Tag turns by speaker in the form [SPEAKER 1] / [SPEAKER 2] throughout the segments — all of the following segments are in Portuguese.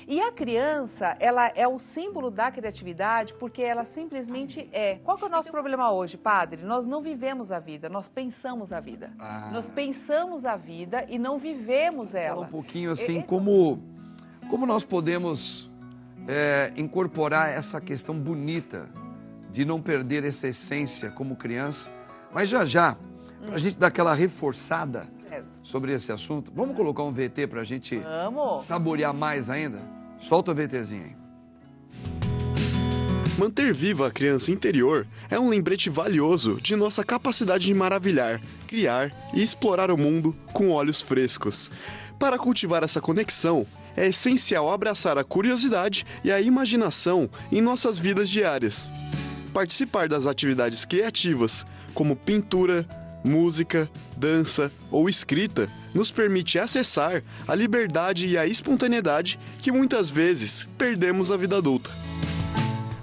[SPEAKER 1] E a criança, ela é o símbolo da criatividade porque ela simplesmente é. Qual que é o nosso problema hoje, padre? Nós não vivemos a vida, nós pensamos a vida. Nós pensamos a vida e não vivemos ela.
[SPEAKER 2] Fala um pouquinho assim, como nós podemos incorporar essa questão bonita de não perder essa essência como criança. Mas já, para a gente dar aquela reforçada sobre esse assunto, vamos colocar um VT para a gente saborear mais ainda? Solta o VTzinho aí.
[SPEAKER 3] Manter viva a criança interior é um lembrete valioso de nossa capacidade de maravilhar, criar e explorar o mundo com olhos frescos. Para cultivar essa conexão, é essencial abraçar a curiosidade e a imaginação em nossas vidas diárias. Participar das atividades criativas, como pintura, música, dança ou escrita, nos permite acessar a liberdade e a espontaneidade que muitas vezes perdemos na vida adulta.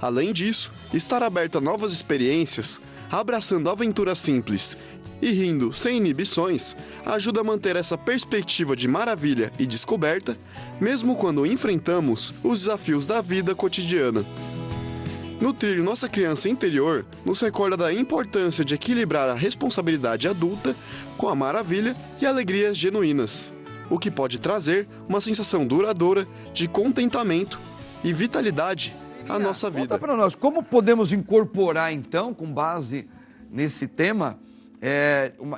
[SPEAKER 3] Além disso, estar aberto a novas experiências, abraçando aventuras simples e rindo sem inibições, ajuda a manter essa perspectiva de maravilha e descoberta, mesmo quando enfrentamos os desafios da vida cotidiana. Nutrir nossa criança interior nos recorda da importância de equilibrar a responsabilidade adulta com a maravilha e alegrias genuínas, o que pode trazer uma sensação duradoura de contentamento e vitalidade à nossa vida.
[SPEAKER 2] Conta para nós, como podemos incorporar então, com base nesse tema,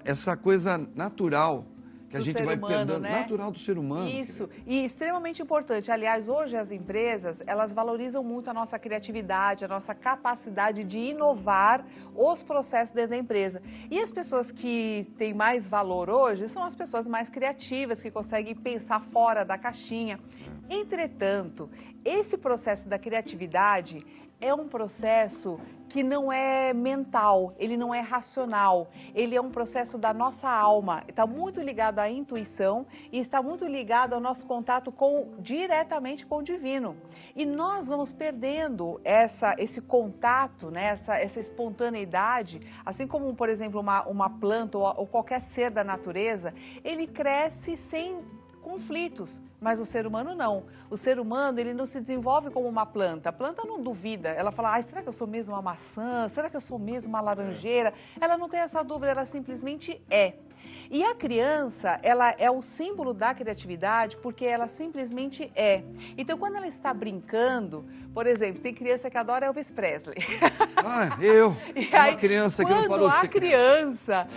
[SPEAKER 2] essa coisa natural que a gente vai perdendo, natural do ser humano.
[SPEAKER 1] Isso, e extremamente importante. Aliás, hoje as empresas, elas valorizam muito a nossa criatividade, a nossa capacidade de inovar os processos dentro da empresa. E as pessoas que têm mais valor hoje são as pessoas mais criativas, que conseguem pensar fora da caixinha. Entretanto, esse processo da criatividade é um processo que não é mental, ele não é racional, ele é um processo da nossa alma, está muito ligado à intuição e está muito ligado ao nosso contato diretamente com o divino. E nós vamos perdendo esse contato, né, essa espontaneidade, assim como, por exemplo, uma planta ou qualquer ser da natureza, ele cresce sem conflitos, mas o ser humano não. O ser humano, ele não se desenvolve como uma planta. A planta não duvida. Ela fala, será que eu sou mesmo uma maçã? Será que eu sou mesmo uma laranjeira? Ela não tem essa dúvida, ela simplesmente é. E a criança, ela é o símbolo da criatividade porque ela simplesmente é. Então, quando ela está brincando, por exemplo, tem criança que adora Elvis Presley.
[SPEAKER 2] Uma criança que não parou de ser criança.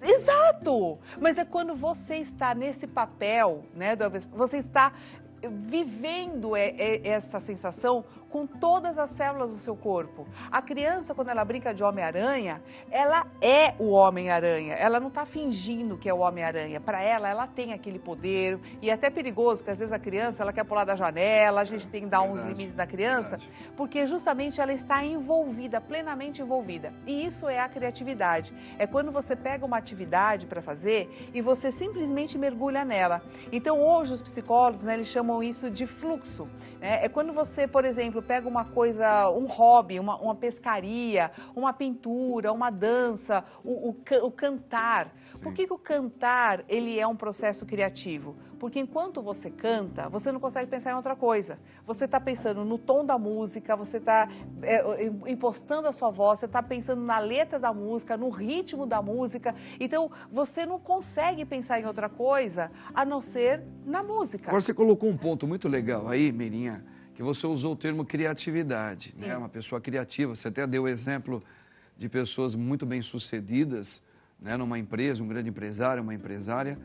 [SPEAKER 1] Exato! Mas é quando você está nesse papel, né, do Elvis, você está vivendo essa sensação com todas as células do seu corpo. A criança, quando ela brinca de Homem-Aranha, ela é o Homem-Aranha. Ela não está fingindo que é o Homem-Aranha. Para ela tem aquele poder. E é até perigoso, que às vezes a criança, ela quer pular da janela, a gente tem que dar uns limites na criança, porque justamente ela está envolvida, plenamente envolvida. E isso é a criatividade. É quando você pega uma atividade para fazer e você simplesmente mergulha nela. Então, hoje, os psicólogos, né, eles chamam isso de fluxo. Né? É quando você, por exemplo, pega uma coisa, um hobby, uma pescaria, uma pintura, uma dança, o cantar. Por que o cantar, ele é um processo criativo? Porque enquanto você canta, você não consegue pensar em outra coisa. Você está pensando no tom da música, você está impostando a sua voz, você está pensando na letra da música, no ritmo da música. Então, você não consegue pensar em outra coisa a não ser na música.
[SPEAKER 2] Agora, você colocou um ponto muito legal aí, Mirinha, que você usou o termo criatividade, né? Uma pessoa criativa. Você até deu o exemplo de pessoas muito bem-sucedidas, né, numa empresa, um grande empresário, uma empresária,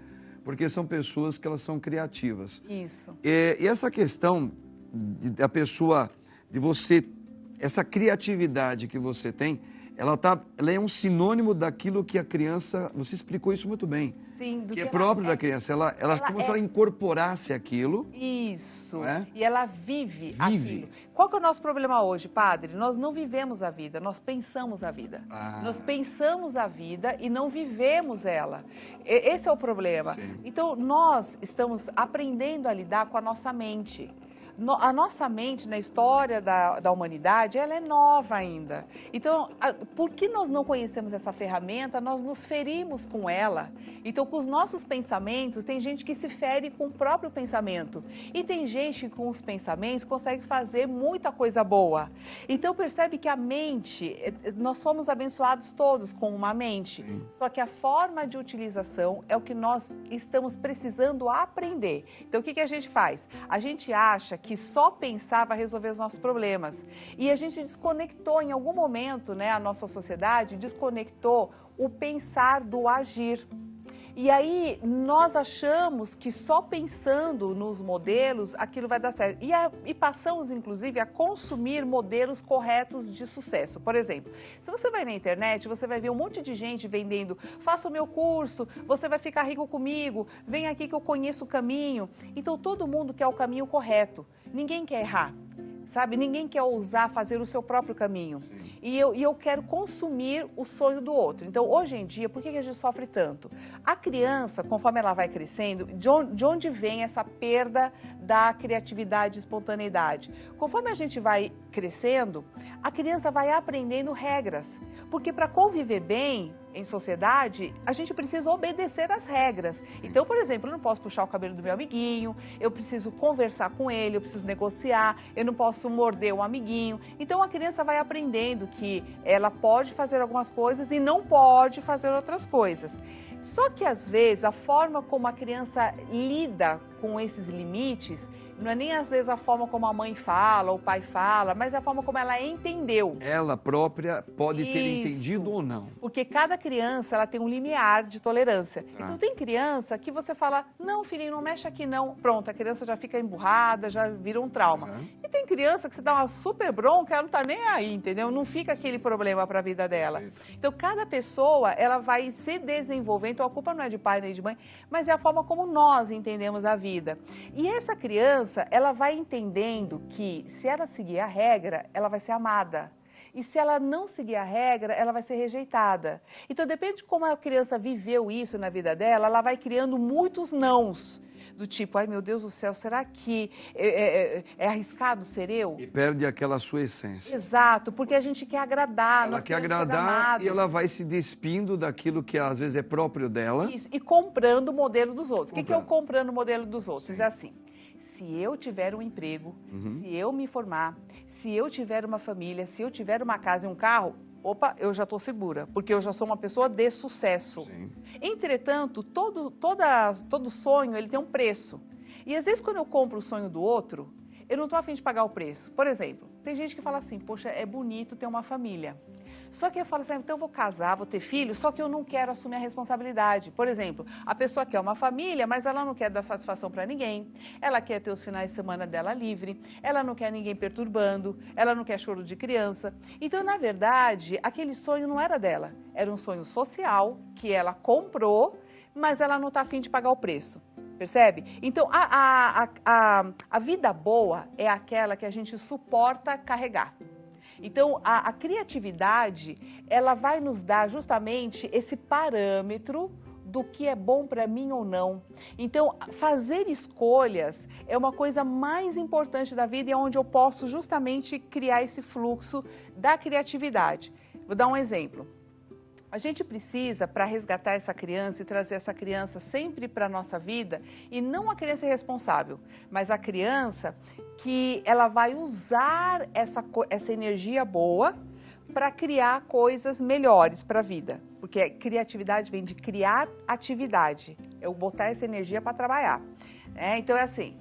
[SPEAKER 2] porque são pessoas que elas são criativas.
[SPEAKER 1] Isso.
[SPEAKER 2] E essa questão da pessoa, de você, essa criatividade que você tem, ela é um sinônimo daquilo que a criança, você explicou isso muito bem.
[SPEAKER 1] Sim, do
[SPEAKER 2] que é próprio da criança. Ela como se ela incorporasse aquilo.
[SPEAKER 1] Isso.
[SPEAKER 2] É?
[SPEAKER 1] E ela vive aquilo. Qual que é o nosso problema hoje, padre? Nós não vivemos a vida, nós pensamos a vida. Nós pensamos a vida e não vivemos ela. Esse é o problema.
[SPEAKER 2] Sim.
[SPEAKER 1] Então, nós estamos aprendendo a lidar com a nossa mente. A nossa mente, na história da humanidade, ela é nova ainda. Então, por que nós não conhecemos essa ferramenta, nós nos ferimos com ela. Então, com os nossos pensamentos, tem gente que se fere com o próprio pensamento. E tem gente que com os pensamentos consegue fazer muita coisa boa. Então, percebe que a mente, nós somos abençoados todos com uma mente.
[SPEAKER 2] Sim.
[SPEAKER 1] Só que a forma de utilização é o que nós estamos precisando aprender. Então, o que a gente faz? A gente acha que só pensar vai resolver os nossos problemas. E a gente desconectou em algum momento, né, a nossa sociedade desconectou o pensar do agir. E aí, nós achamos que só pensando nos modelos, aquilo vai dar certo. E passamos, inclusive, a consumir modelos corretos de sucesso. Por exemplo, se você vai na internet, você vai ver um monte de gente vendendo, faça o meu curso, você vai ficar rico comigo, vem aqui que eu conheço o caminho. Então, todo mundo quer o caminho correto. Ninguém quer errar. Sabe, ninguém quer ousar fazer o seu próprio caminho. E eu quero consumir o sonho do outro. Então, hoje em dia, por que a gente sofre tanto? A criança, conforme ela vai crescendo, de onde vem essa perda da criatividade e espontaneidade? Conforme a gente vai crescendo, a criança vai aprendendo regras. Porque para conviver bem em sociedade, a gente precisa obedecer às regras. Então, por exemplo, eu não posso puxar o cabelo do meu amiguinho, eu preciso conversar com ele, eu preciso negociar, eu não posso morder o amiguinho. Então, a criança vai aprendendo que ela pode fazer algumas coisas e não pode fazer outras coisas. Só que, às vezes, a forma como a criança lida com esses limites, não é nem às vezes a forma como a mãe fala, ou o pai fala, mas é a forma como ela entendeu.
[SPEAKER 2] Ela própria pode ter entendido ou não.
[SPEAKER 1] Porque cada criança, ela tem um limiar de tolerância. Então, tem criança que você fala, não, filhinho, não mexe aqui não. Pronto, a criança já fica emburrada, já vira um trauma. E tem criança que você dá uma super bronca, ela não tá nem aí, entendeu? Não fica aquele problema para a vida dela. Então, cada pessoa, ela vai se desenvolver. Então, a culpa não é de pai nem de mãe, mas é a forma como nós entendemos a vida. E essa criança, ela vai entendendo que se ela seguir a regra, ela vai ser amada. E se ela não seguir a regra, ela vai ser rejeitada. Então, depende de como a criança viveu isso na vida dela, ela vai criando muitos nãos. Do tipo, ai meu Deus do céu, será que é arriscado ser eu?
[SPEAKER 2] E perde aquela sua essência.
[SPEAKER 1] Exato, porque a gente quer agradar.
[SPEAKER 2] Ela quer agradar e ela vai se despindo daquilo que às vezes é próprio dela.
[SPEAKER 1] Isso, e comprando o modelo dos outros. O que é o comprando o modelo dos outros? É assim, se eu tiver um emprego, se eu me formar, se eu tiver uma família, se eu tiver uma casa e um carro, opa, eu já estou segura, porque eu já sou uma pessoa de sucesso.
[SPEAKER 2] Sim.
[SPEAKER 1] Entretanto, todo sonho, ele tem um preço. E às vezes quando eu compro o sonho do outro, eu não estou a fim de pagar o preço. Por exemplo, tem gente que fala assim, poxa, é bonito ter uma família. Só que eu falo assim, então eu vou casar, vou ter filhos, só que eu não quero assumir a responsabilidade. Por exemplo, a pessoa quer uma família, mas ela não quer dar satisfação para ninguém. Ela quer ter os finais de semana dela livre, ela não quer ninguém perturbando, ela não quer choro de criança. Então, na verdade, aquele sonho não era dela. Era um sonho social que ela comprou, mas ela não está a fim de pagar o preço. Percebe? Então, a vida boa é aquela que a gente suporta carregar. Então, a criatividade, ela vai nos dar justamente esse parâmetro do que é bom para mim ou não. Então, fazer escolhas é uma coisa mais importante da vida e é onde eu posso justamente criar esse fluxo da criatividade. Vou dar um exemplo. A gente precisa, para resgatar essa criança e trazer essa criança sempre para a nossa vida, e não a criança irresponsável, mas a criança que ela vai usar essa energia boa para criar coisas melhores para a vida. Porque criatividade vem de criar atividade, eu botar essa energia para trabalhar. Então é assim,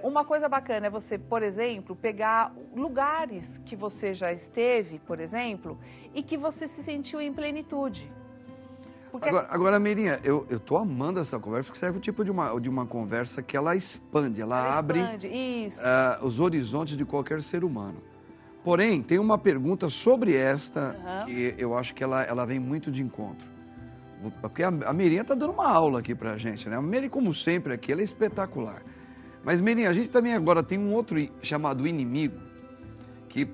[SPEAKER 1] uma coisa bacana é você, por exemplo, pegar lugares que você já esteve, por exemplo, e que você se sentiu em plenitude. Porque...
[SPEAKER 2] Agora, Mirinha, eu tô amando essa conversa, porque serve o tipo de uma conversa que ela expande, ela abre
[SPEAKER 1] isso.
[SPEAKER 2] Os horizontes de qualquer ser humano. Porém, tem uma pergunta sobre esta que eu acho que ela vem muito de encontro. Porque a Mirinha tá dando uma aula aqui pra gente, né? A Mirinha, como sempre aqui, ela é espetacular. Mas, Mirinha, a gente também agora tem um outro chamado inimigo, que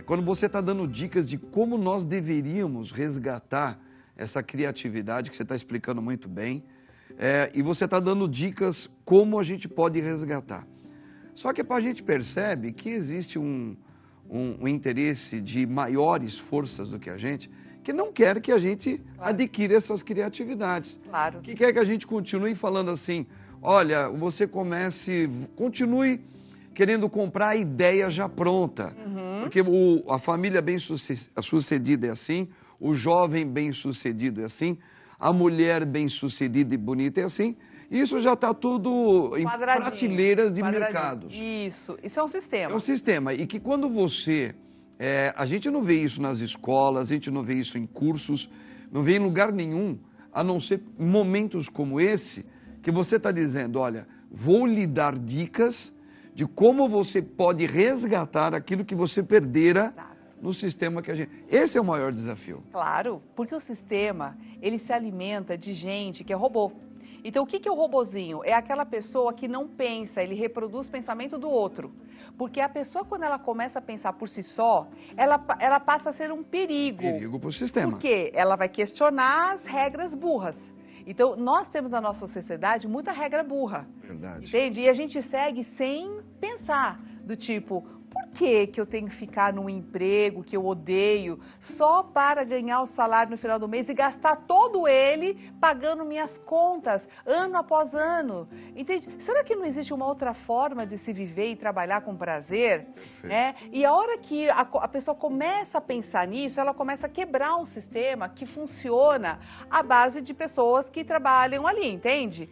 [SPEAKER 2] quando você está dando dicas de como nós deveríamos resgatar essa criatividade, que você está explicando muito bem, e você está dando dicas como a gente pode resgatar. Só que a gente percebe que existe um interesse de maiores forças do que a gente, que não quer que a gente adquira essas criatividades.
[SPEAKER 1] Claro.
[SPEAKER 2] Que quer que a gente continue falando assim, olha, você continue querendo comprar a ideia já pronta. Porque a família bem-sucedida é assim, o jovem bem-sucedido é assim, a mulher bem-sucedida e bonita é assim. Isso já está tudo em prateleiras de mercados.
[SPEAKER 1] Isso é um sistema.
[SPEAKER 2] É um sistema. E que quando você... a gente não vê isso nas escolas, a gente não vê isso em cursos, não vê em lugar nenhum, a não ser momentos como esse, que você está dizendo, olha, vou lhe dar dicas de como você pode resgatar aquilo que você perdera no sistema que a gente... Esse é o maior desafio.
[SPEAKER 1] Claro, porque o sistema, ele se alimenta de gente que é robô. Então, o que é o robozinho? É aquela pessoa que não pensa, ele reproduz o pensamento do outro. Porque a pessoa, quando ela começa a pensar por si só, ela passa a ser um perigo.
[SPEAKER 2] Perigo para o sistema.
[SPEAKER 1] Porque ela vai questionar as regras burras. Então, nós temos na nossa sociedade muita regra burra.
[SPEAKER 2] Verdade.
[SPEAKER 1] Entende? E a gente segue sem pensar, do tipo... Por que eu tenho que ficar num emprego que eu odeio só para ganhar o salário no final do mês e gastar todo ele pagando minhas contas ano após ano? Entende? Será que não existe uma outra forma de se viver e trabalhar com prazer? Né? E a hora que a pessoa começa a pensar nisso, ela começa a quebrar um sistema que funciona à base de pessoas que trabalham ali, entende?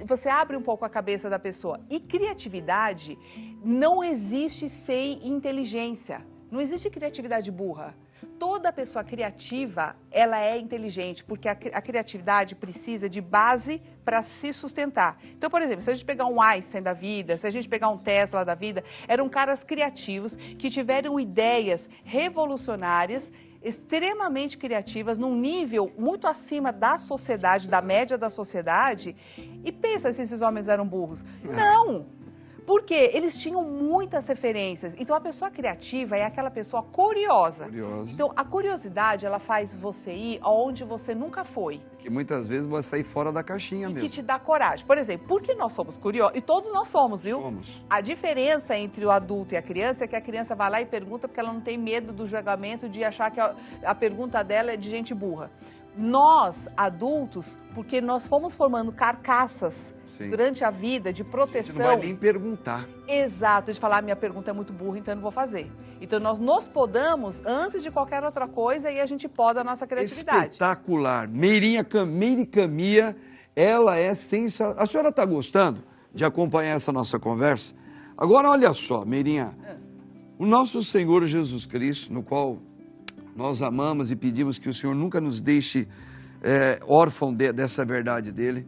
[SPEAKER 1] Você abre um pouco a cabeça da pessoa. E criatividade não existe sem inteligência. Não existe criatividade burra. Toda pessoa criativa, ela é inteligente, porque a criatividade precisa de base para se sustentar. Então, por exemplo, se a gente pegar um Einstein da vida, se a gente pegar um Tesla da vida, eram caras criativos que tiveram ideias revolucionárias, extremamente criativas, num nível muito acima da sociedade, da média da sociedade. E pensa se esses homens eram burros. Não! Porque eles tinham muitas referências. Então, a pessoa criativa é aquela pessoa curiosa. Então, a curiosidade, ela faz você ir aonde você nunca foi.
[SPEAKER 2] Que muitas vezes vai sair fora da caixinha mesmo.
[SPEAKER 1] Que te dá coragem. Por exemplo, porque nós somos curiosos, e todos nós somos, viu?
[SPEAKER 2] Somos.
[SPEAKER 1] A diferença entre o adulto e a criança é que a criança vai lá e pergunta porque ela não tem medo do julgamento de achar que a pergunta dela é de gente burra. Nós, adultos, porque nós fomos formando carcaças durante a vida de proteção.
[SPEAKER 2] A gente não vai nem perguntar.
[SPEAKER 1] Exato, de falar, minha pergunta é muito burra, então eu não vou fazer. Então nós nos podamos antes de qualquer outra coisa e a gente poda a nossa criatividade.
[SPEAKER 2] Espetacular. Meire Camia, ela é sensacional. A senhora está gostando de acompanhar essa nossa conversa? Agora olha só, Meirinha, o nosso Senhor Jesus Cristo, no qual nós amamos e pedimos que o Senhor nunca nos deixe órfão dessa verdade dele.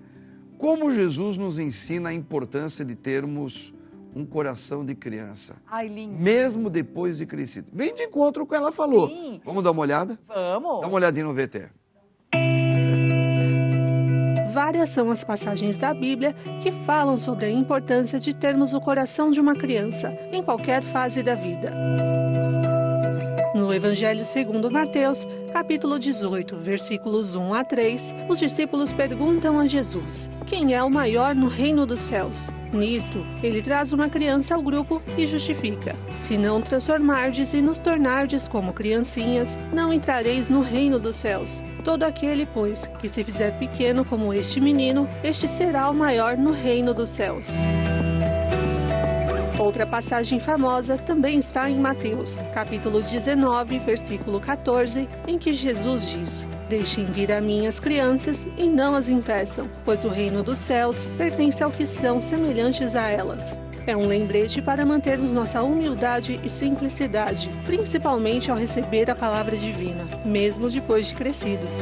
[SPEAKER 2] Como Jesus nos ensina a importância de termos um coração de criança.
[SPEAKER 1] Ai, lindo.
[SPEAKER 2] Mesmo depois de crescido. Vem de encontro com o que ela falou.
[SPEAKER 1] Sim.
[SPEAKER 2] Vamos dar uma olhada?
[SPEAKER 1] Vamos.
[SPEAKER 2] Dá uma olhadinha no VT.
[SPEAKER 4] Várias são as passagens da Bíblia que falam sobre a importância de termos o coração de uma criança, em qualquer fase da vida. No Evangelho segundo Mateus, capítulo 18, versículos 1 a 3, os discípulos perguntam a Jesus: quem é o maior no reino dos céus? Nisto, ele traz uma criança ao grupo e justifica: se não transformardes e nos tornardes como criancinhas, não entrareis no reino dos céus. Todo aquele, pois, que se fizer pequeno como este menino, este será o maior no reino dos céus. Outra passagem famosa também está em Mateus, capítulo 19, versículo 14, em que Jesus diz: deixem vir a mim as crianças e não as impeçam, pois o reino dos céus pertence ao que são semelhantes a elas. É um lembrete para mantermos nossa humildade e simplicidade, principalmente ao receber a palavra divina, mesmo depois de crescidos.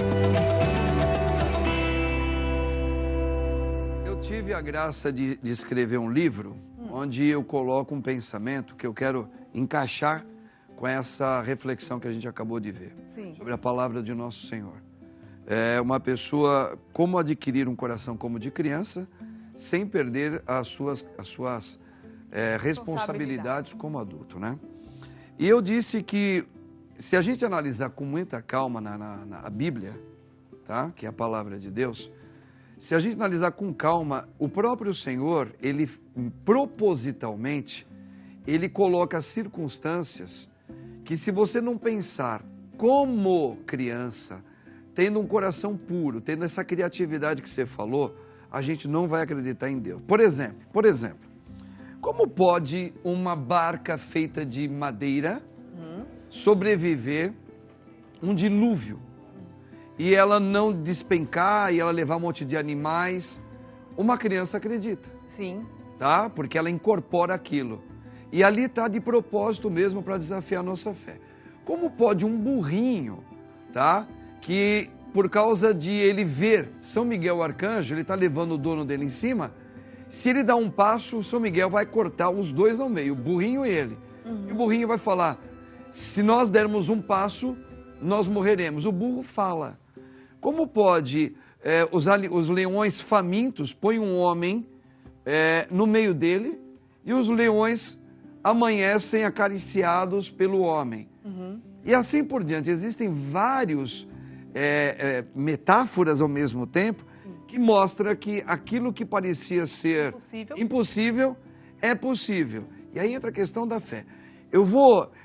[SPEAKER 2] Eu tive a graça de escrever um livro onde eu coloco um pensamento que eu quero encaixar com essa reflexão que a gente acabou de ver.
[SPEAKER 1] Sim. Sobre
[SPEAKER 2] a palavra de nosso Senhor. É uma pessoa, como adquirir um coração como de criança, sem perder as suas responsabilidades como adulto, né? E eu disse que, se a gente analisar com muita calma na Bíblia, tá? Que é a palavra de Deus, se a gente analisar com calma, o próprio Senhor, ele propositalmente, ele coloca circunstâncias que, se você não pensar como criança, tendo um coração puro, tendo essa criatividade que você falou, a gente não vai acreditar em Deus. Por exemplo, como pode uma barca feita de madeira sobreviver um dilúvio e ela não despencar e ela levar um monte de animais? Uma criança acredita.
[SPEAKER 1] Sim.
[SPEAKER 2] Tá? Porque ela incorpora aquilo. E ali está de propósito mesmo para desafiar a nossa fé. Como pode um burrinho, tá? Que por causa de ele ver São Miguel Arcanjo, ele está levando o dono dele em cima, se ele dá um passo, o São Miguel vai cortar os dois ao meio, o burrinho e ele. E o burrinho vai falar, se nós dermos um passo, nós morreremos. O burro fala. Como pode os leões famintos põem um homem no meio dele e os leões amanhecem acariciados pelo homem? E assim por diante. Existem vários metáforas ao mesmo tempo que mostram que aquilo que parecia ser impossível é possível. E aí entra a questão da fé. Eu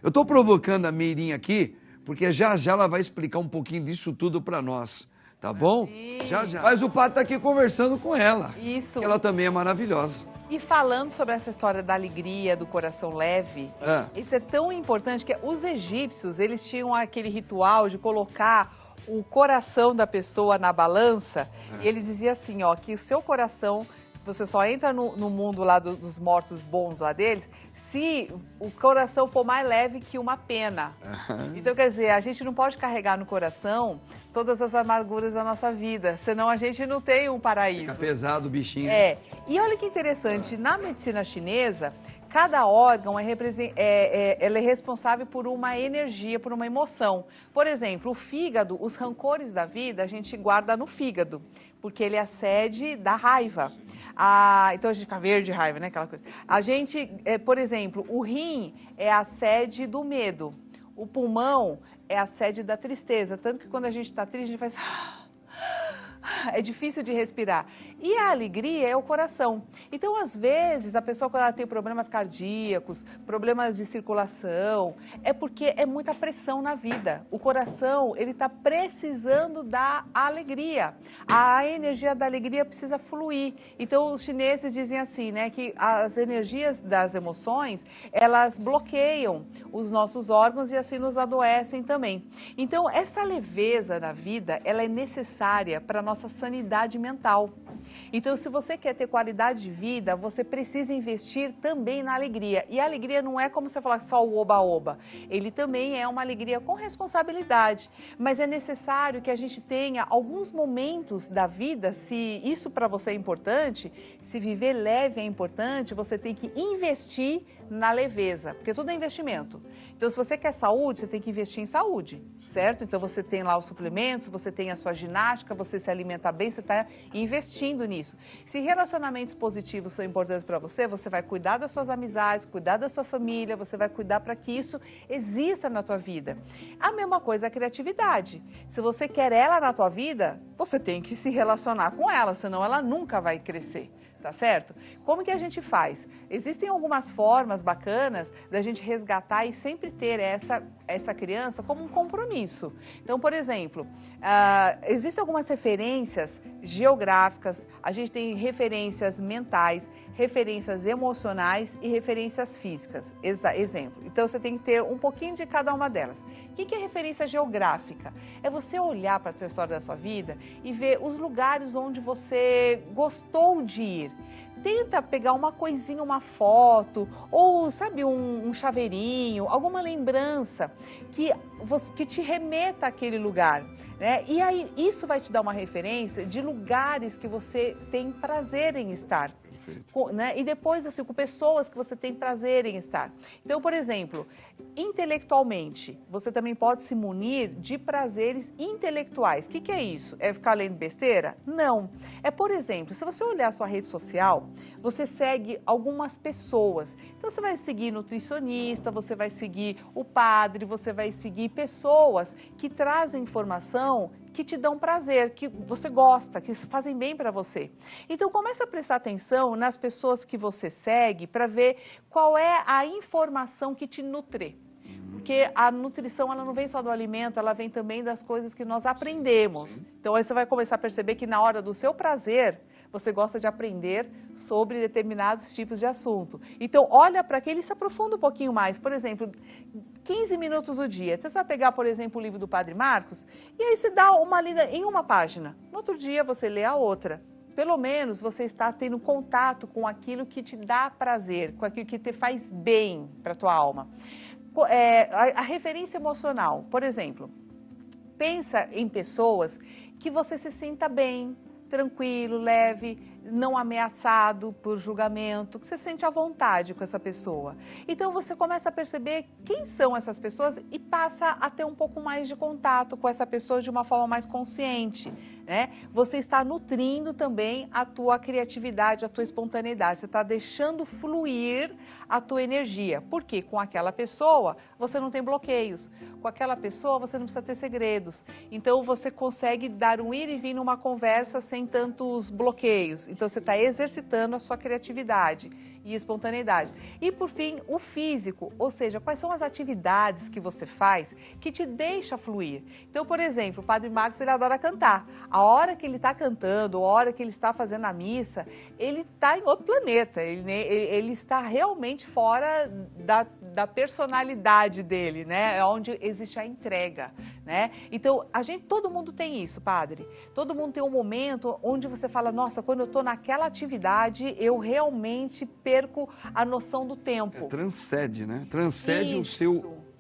[SPEAKER 2] estou provocando a Meirinha aqui, porque já ela vai explicar um pouquinho disso tudo para nós, tá bom? Já. Mas o padre está aqui conversando com ela.
[SPEAKER 1] Isso.
[SPEAKER 2] Ela também é maravilhosa.
[SPEAKER 1] E falando sobre essa história da alegria, do coração leve, isso é tão importante que os egípcios, eles tinham aquele ritual de colocar o coração da pessoa na balança, e ele dizia assim, ó, que o seu coração, você só entra no mundo lá dos mortos bons lá deles, se o coração for mais leve que uma pena. Então, quer dizer, a gente não pode carregar no coração todas as amarguras da nossa vida, senão a gente não tem um paraíso.
[SPEAKER 2] Fica pesado o bichinho.
[SPEAKER 1] E olha que interessante, na medicina chinesa, cada órgão ela é responsável por uma energia, por uma emoção. Por exemplo, o fígado, os rancores da vida, a gente guarda no fígado, porque ele é a sede da raiva. Então a gente fica verde de raiva, né? Aquela coisa. A gente, por exemplo, o rim é a sede do medo. O pulmão é a sede da tristeza. Tanto que quando a gente está triste, a gente faz... É difícil de respirar. E a alegria é o coração. Então, às vezes, a pessoa, quando ela tem problemas cardíacos, problemas de circulação, é porque é muita pressão na vida. O coração, ele está precisando da alegria. A energia da alegria precisa fluir. Então, os chineses dizem assim, né, que as energias das emoções, elas bloqueiam os nossos órgãos e assim nos adoecem também. Então, essa leveza na vida, ela é necessária para a nossa sanidade mental. Então, se você quer ter qualidade de vida, você precisa investir também na alegria. E a alegria não é como você falar só o oba-oba. Ele também é uma alegria com responsabilidade. Mas é necessário que a gente tenha alguns momentos da vida, se isso para você é importante, se viver leve é importante, você tem que investir na leveza, porque tudo é investimento. Então, se você quer saúde, você tem que investir em saúde, certo? Então, você tem lá os suplementos, você tem a sua ginástica, você se alimenta bem, você está investindo nisso. Se relacionamentos positivos são importantes para você, você vai cuidar das suas amizades, cuidar da sua família, você vai cuidar para que isso exista na tua vida. A mesma coisa é a criatividade. Se você quer ela na tua vida, você tem que se relacionar com ela, senão ela nunca vai crescer. Tá certo? Como que a gente faz? Existem algumas formas bacanas da gente resgatar e sempre ter essa criança como um compromisso. Então, por exemplo, existem algumas referências geográficas, a gente tem referências mentais, referências emocionais e referências físicas. Exemplo. Então, você tem que ter um pouquinho de cada uma delas. O que é referência geográfica? É você olhar para a tua história da sua vida e ver os lugares onde você gostou de ir. Tenta pegar uma coisinha, uma foto, ou, sabe, um chaveirinho, alguma lembrança que te remeta àquele lugar, né? E aí, isso vai te dar uma referência de lugares que você tem prazer em estar. Né? E depois, assim, com pessoas que você tem prazer em estar. Então, por exemplo, intelectualmente, você também pode se munir de prazeres intelectuais. O que é isso? É ficar lendo besteira? Não. É, por exemplo, se você olhar a sua rede social, você segue algumas pessoas. Então, você vai seguir nutricionista, você vai seguir o padre, você vai seguir pessoas que trazem informação que te dão prazer, que você gosta, que fazem bem para você. Então comece a prestar atenção nas pessoas que você segue para ver qual é a informação que te nutre. Porque a nutrição, ela não vem só do alimento, ela vem também das coisas que nós aprendemos. Sim. Então aí você vai começar a perceber que na hora do seu prazer, você gosta de aprender sobre determinados tipos de assunto. Então, olha para aquele e se aprofunda um pouquinho mais. Por exemplo, 15 minutos do dia. Então, você vai pegar, por exemplo, o livro do Padre Marcos, e aí você dá uma lida em uma página. No outro dia, você lê a outra. Pelo menos, você está tendo contato com aquilo que te dá prazer, com aquilo que te faz bem para a tua alma. A referência emocional, por exemplo, pensa em pessoas que você se sinta bem, tranquilo, leve, não ameaçado por julgamento, que você sente à vontade com essa pessoa. Então você começa a perceber quem são essas pessoas e passa a ter um pouco mais de contato com essa pessoa de uma forma mais consciente, né? Você está nutrindo também a tua criatividade, a tua espontaneidade, você está deixando fluir a tua energia. Porque com aquela pessoa você não tem bloqueios, com aquela pessoa você não precisa ter segredos. Então você consegue dar um ir e vir numa conversa sem tantos bloqueios. Então, você está exercitando a sua criatividade e espontaneidade. E, por fim, o físico, ou seja, quais são as atividades que você faz que te deixa fluir. Então, por exemplo, o Padre Marcos, ele adora cantar. A hora que ele está cantando, a hora que ele está fazendo a missa, ele está em outro planeta. Ele está realmente fora da personalidade dele, né? É onde existe a entrega, né? Então, todo mundo tem isso, padre. Todo mundo tem um momento onde você fala, nossa, quando eu estou naquela atividade, eu realmente perco a noção do tempo.
[SPEAKER 2] Transcende, né? Transcende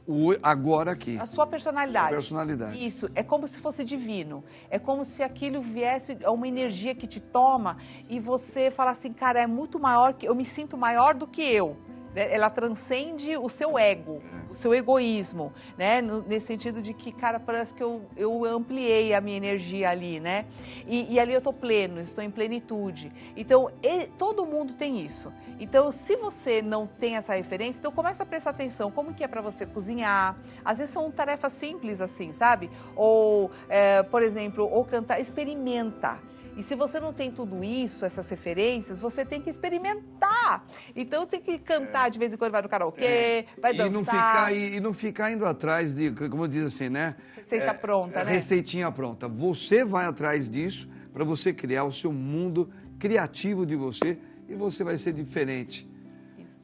[SPEAKER 2] o agora aqui.
[SPEAKER 1] A sua personalidade.
[SPEAKER 2] A personalidade.
[SPEAKER 1] Isso, é como se fosse divino. É como se aquilo viesse, uma energia que te toma e você fala assim, cara, é muito maior, eu me sinto maior do que eu. Ela transcende o seu ego, o seu egoísmo, né? Nesse sentido de que, cara, parece que eu ampliei a minha energia ali, né? E ali eu estou pleno, estou em plenitude. Então, todo mundo tem isso. Então, se você não tem essa referência, então começa a prestar atenção. Como que é para você cozinhar? Às vezes são tarefas simples assim, sabe? Ou, por exemplo, ou cantar, experimenta. E se você não tem tudo isso, essas referências, você tem que experimentar. Então tem que cantar de vez em quando, vai no karaokê, vai dançar.
[SPEAKER 2] E não ficar indo atrás de, como diz assim, né?
[SPEAKER 1] Receita pronta, né?
[SPEAKER 2] Receitinha pronta. Você vai atrás disso para você criar o seu mundo criativo de você e você vai ser diferente.